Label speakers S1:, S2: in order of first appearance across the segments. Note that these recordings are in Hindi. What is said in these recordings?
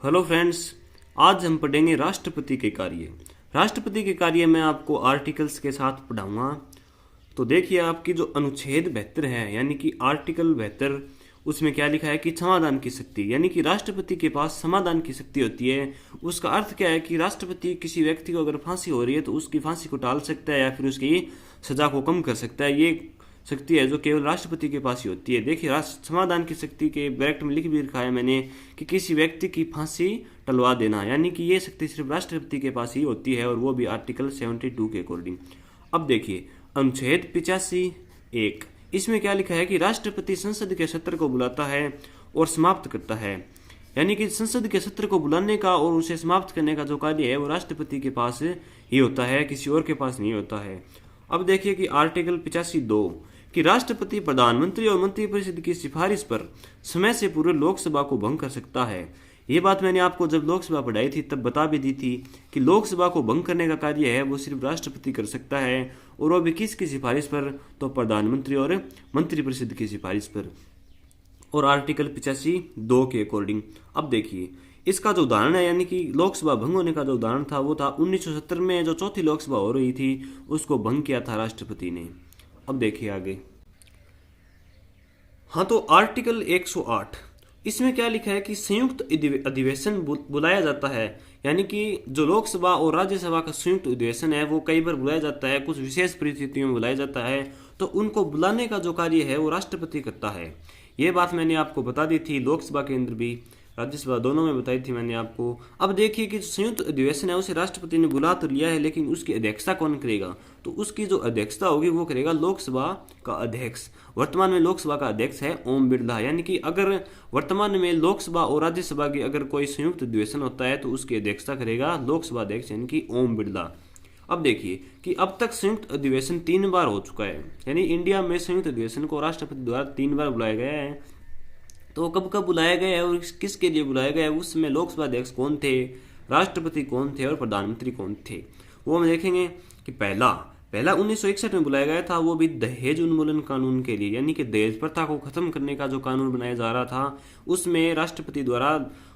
S1: हेलो फ्रेंड्स, आज हम पढ़ेंगे राष्ट्रपति के कार्य। राष्ट्रपति के कार्य में आपको आर्टिकल्स के साथ पढ़ाऊंगा। तो देखिए, आपकी जो अनुच्छेद 72 है यानी कि आर्टिकल 72, उसमें क्या लिखा है कि समाधान की शक्ति, यानी कि राष्ट्रपति के पास समाधान की शक्ति होती है। उसका अर्थ क्या है कि राष्ट्रपति किसी व्यक्ति को अगर फांसी हो रही है तो उसकी फांसी को टाल सकता है या फिर उसकी सजा को कम कर सकता है। ये शक्ति है जो केवल राष्ट्रपति के पास ही होती है। देखिए, राष्ट्र समाधान की शक्ति के ब्रैकेट में लिख भी रखा है मैंने कि किसी व्यक्ति की फांसी टलवा देना, यानी कि ये शक्ति सिर्फ राष्ट्रपति के पास ही होती है, और वो भी आर्टिकल 72 के अकॉर्डिंग। अब देखिए, अनुच्छेद 85(1), इसमें क्या लिखा है कि राष्ट्रपति संसद के सत्र को बुलाता है और समाप्त करता है। यानी कि संसद के सत्र को बुलाने का और उसे समाप्त करने का जो कार्य है वो राष्ट्रपति के पास ही होता है, किसी और के पास नहीं होता है। अब देखिए कि आर्टिकल 85(2) कि राष्ट्रपति प्रधानमंत्री और मंत्रिपरिषद की सिफारिश पर समय से पूर्व लोकसभा को भंग कर सकता है। ये बात मैंने आपको जब लोकसभा पढ़ाई थी तब बता भी दी थी कि लोकसभा को भंग करने का कार्य है वो सिर्फ राष्ट्रपति कर सकता है, और वो भी किसकी सिफारिश पर? तो प्रधानमंत्री और मंत्रिपरिषद की सिफारिश पर, और आर्टिकल 85(2) के अकॉर्डिंग। अब देखिए, इसका जो उदाहरण है, यानी कि लोकसभा भंग होने का जो उदाहरण था वो था 1970 में जो चौथी लोकसभा हो रही थी, उसको भंग किया था राष्ट्रपति ने। अब देखिए आगे। हाँ, तो आर्टिकल 108, इसमें क्या लिखा है कि संयुक्त अधिवेशन बुलाया जाता है। यानी कि जो लोकसभा और राज्यसभा का संयुक्त अधिवेशन है वो कई बार बुलाया जाता है, कुछ विशेष परिस्थितियों में बुलाया जाता है, तो उनको बुलाने का जो कार्य है वो राष्ट्रपति करता है। ये बात मैंने आपको बता दी थी, लोकसभा के अंदर भी राज्यसभा दोनों में बताई थी मैंने आपको। अब देखिए कि जो संयुक्त अधिवेशन है उसे राष्ट्रपति ने बुला तो लिया है, लेकिन उसकी अध्यक्षता कौन करेगा? तो उसकी जो अध्यक्षता होगी वो करेगा लोकसभा का अध्यक्ष। वर्तमान में लोकसभा का अध्यक्ष है ओम बिरला। यानी कि अगर वर्तमान में लोकसभा और राज्यसभा की अगर कोई संयुक्त अधिवेशन होता है तो उसकी अध्यक्षता करेगा लोकसभा अध्यक्ष यानी कि ओम बिरला। अब देखिए कि अब तक संयुक्त अधिवेशन 3 बार हो चुका है, यानी इंडिया में संयुक्त अधिवेशन को राष्ट्रपति द्वारा 3 बार बुलाया गया है। तो कब कब बुलाया गया है और किसके लिए बुलाया गया है, उस समय लोकसभा अध्यक्ष कौन थे, राष्ट्रपति कौन थे और प्रधानमंत्री कौन थे, वो हम देखेंगे। कि पहला 1961 में बुलाया गया था, वो भी दहेज उन्मूलन कानून के लिए, यानी कि दहेज प्रथा को खत्म करने का जो कानून बनाया जा रहा था उसमें राष्ट्रपति द्वारा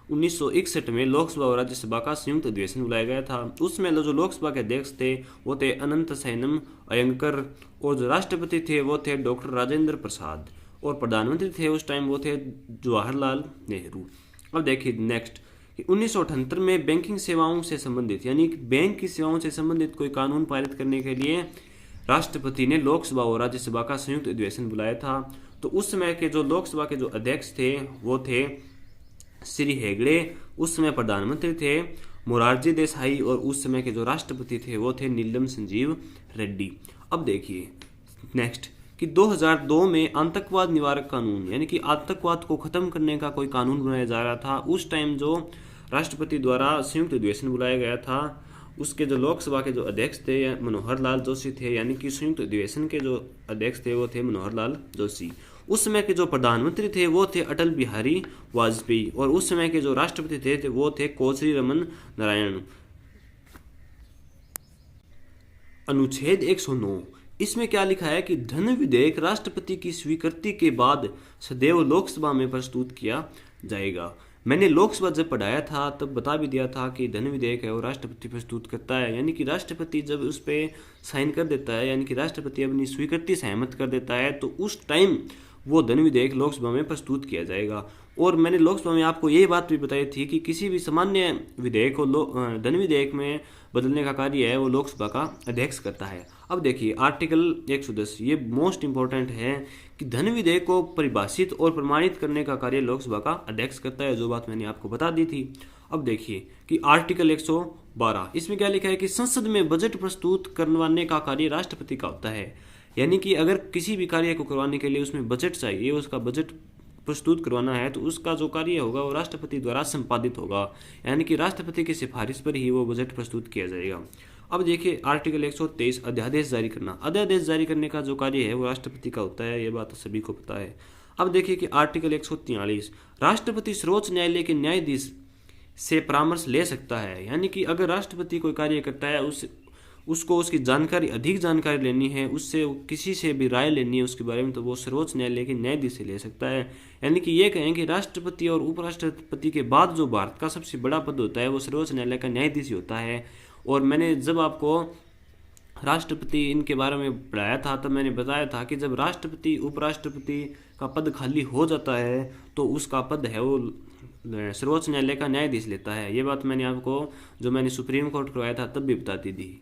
S1: 1961 में लोकसभा और राज्यसभा का संयुक्त अधिवेशन बुलाया गया था। उसमें जो लोकसभा के अध्यक्ष थे वो थे अनंत सैनम अयंकर, और जो राष्ट्रपति थे वो थे डॉक्टर राजेंद्र प्रसाद, और प्रधानमंत्री थे उस टाइम वो थे जवाहरलाल नेहरू। अब देखिए नेक्स्ट, कि 1978 में बैंकिंग सेवाओं से संबंधित, यानी कि बैंक की सेवाओं से संबंधित कोई कानून पारित करने के लिए राष्ट्रपति ने लोकसभा और राज्यसभा का संयुक्त अधिवेशन बुलाया था। तो उस समय के जो लोकसभा के जो अध्यक्ष थे वो थे श्री हेगड़े, उस समय प्रधानमंत्री थे मोरारजी देसाई, और उस समय के जो राष्ट्रपति थे वो थे नीलम संजीव रेड्डी। अब देखिए नेक्स्ट, कि 2002 में आतंकवाद निवारक कानून, यानी कि आतंकवाद को खत्म करने का कोई कानून बनाया जा रहा था। उस टाइम जो राष्ट्रपति द्वारा संयुक्त अधिवेशन बुलाया गया था, उसके जो लोकसभा के जो अध्यक्ष थे मनोहर लाल जोशी थे, यानी कि संयुक्त अधिवेशन के जो अध्यक्ष थे वो थे मनोहर लाल जोशी। उस समय के जो प्रधानमंत्री थे वो थे अटल बिहारी वाजपेयी, और उस समय के जो राष्ट्रपति थे वो थे कोचरी रमन नारायण। अनुच्छेद 109, इसमें क्या लिखा है कि धन विधेयक राष्ट्रपति की स्वीकृति के बाद सदैव लोकसभा में प्रस्तुत किया जाएगा। मैंने लोकसभा जब पढ़ाया था तब बता भी दिया था कि धन विधेयक है वो राष्ट्रपति प्रस्तुत करता है, यानी कि राष्ट्रपति जब उस पर साइन कर देता है, यानी कि राष्ट्रपति अपनी स्वीकृति सहमत कर देता है, तो उस टाइम वो धन विधेयक लोकसभा में प्रस्तुत किया जाएगा। और मैंने लोकसभा में आपको ये बात भी बताई थी कि किसी भी सामान्य विधेयक को धन विधेयक में बदलने का कार्य है वो लोकसभा का अध्यक्ष करता है। अब देखिए आर्टिकल 110, ये मोस्ट इंपॉर्टेंट है कि धन विधेयक को परिभाषित और प्रमाणित करने का कार्य लोकसभा का अध्यक्ष करता है, जो बात मैंने आपको बता दी थी। अब देखिए कि आर्टिकल 112, इसमें क्या लिखा है कि संसद में बजट प्रस्तुत करवाने का कार्य राष्ट्रपति का होता है। यानी कि अगर किसी भी कार्य को करवाने के लिए उसमें बजट चाहिए, उसका बजट प्रस्तुत करवाना है, तो उसका जो कार्य होगा वो राष्ट्रपति द्वारा संपादित होगा, यानी कि राष्ट्रपति की सिफारिश पर ही वो बजट प्रस्तुत किया जाएगा। अब देखिए आर्टिकल 123, अध्यादेश जारी करना। अध्यादेश जारी करने का जो कार्य है वो राष्ट्रपति का होता है, ये बात तो सभी को पता है। अब देखिए कि आर्टिकल 143, राष्ट्रपति सर्वोच्च न्यायालय के न्यायाधीश से परामर्श ले सकता है। यानी कि अगर राष्ट्रपति कोई कार्य करता है उसको उसकी जानकारी, अधिक जानकारी लेनी है, उससे किसी से भी राय लेनी है उसके बारे में, तो वो सर्वोच्च न्यायालय के न्यायाधीश से ले सकता है। यानी कि ये कहें कि राष्ट्रपति और उपराष्ट्रपति के बाद जो भारत का सबसे बड़ा पद होता है वो सर्वोच्च न्यायालय का न्यायाधीश ही होता है। और मैंने जब आपको राष्ट्रपति इनके बारे में पढ़ाया था तब मैंने बताया था कि जब राष्ट्रपति उपराष्ट्रपति का पद खाली हो जाता है तो उसका पद है वो सर्वोच्च न्यायालय का न्यायाधीश लेता है। ये बात मैंने आपको, जो मैंने सुप्रीम कोर्ट करवाया था तब भी बताती थी।